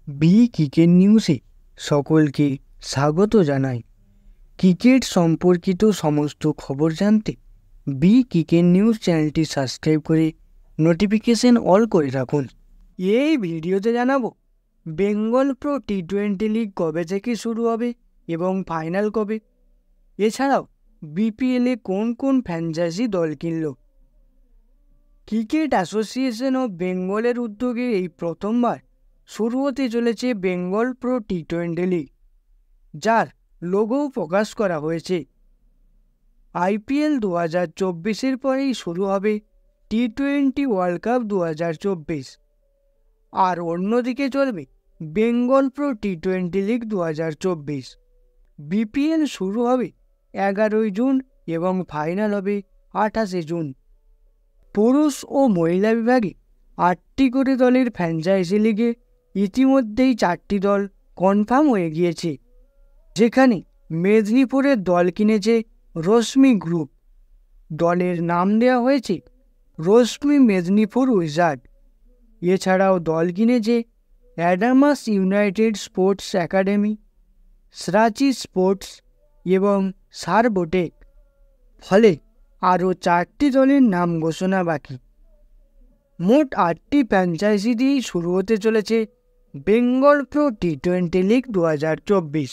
B cricket নিউজে সকলকে স্বাগত জানাই। ক্রিকেট সম্পর্কিত সমস্ত খবর জানতে বি ক্রিকেট নিউজ চ্যানেলটি সাবস্ক্রাইব করে নোটিফিকেশন অল করে রাখুন। এই ভিডিওতে জানাবো বেঙ্গল প্রো টি-20 লিগ কবে থেকে শুরু হবে এবং ফাইনাল কবে। এছাড়াও বিপিএলে কোন কোন ফ্র্যাঞ্চাইজি দল কিনল। ক্রিকেট অ্যাসোসিয়েশন অফ বেঙ্গলের উদ্যোগে এই প্রথমবার শুরু হতে চলেছে বেঙ্গল প্রো টি-20 লিগ, যার লোগো প্রকাশ করা হয়েছে। আইপিএল 2024-এর পরেই শুরু হবে টি-20 ওয়ার্ল্ড কাপ 2024, আর অন্যদিকে চলবে বেঙ্গল প্রো টি-20 লিগ 2024। বিপিএল শুরু হবে 11 জুন এবং ফাইনাল হবে 28 জুন। পুরুষ ও মহিলা বিভাগে 8টি করে দলের ফ্র্যাঞ্চাইজি লিগে ইতিমধ্যেই 4টি দল কনফার্ম হয়ে গিয়েছে, যেখানে মেদিনীপুরের দল কিনেছে রশ্মি গ্রুপ। দলের নাম দেওয়া হয়েছে রশ্মি মেদিনীপুর উইজার্ড। এছাড়াও দল কিনেছে Adamas United Sports Academy, Srachi sports এবং সারবোটেক। ফলে আরও 4টি দলের নাম ঘোষণা বাকি। মোট 8টি ফ্র্যাঞ্চাইজি দিয়েই শুরু হতে চলেছে বেঙ্গল প্রো টি-20 লিগ 2024।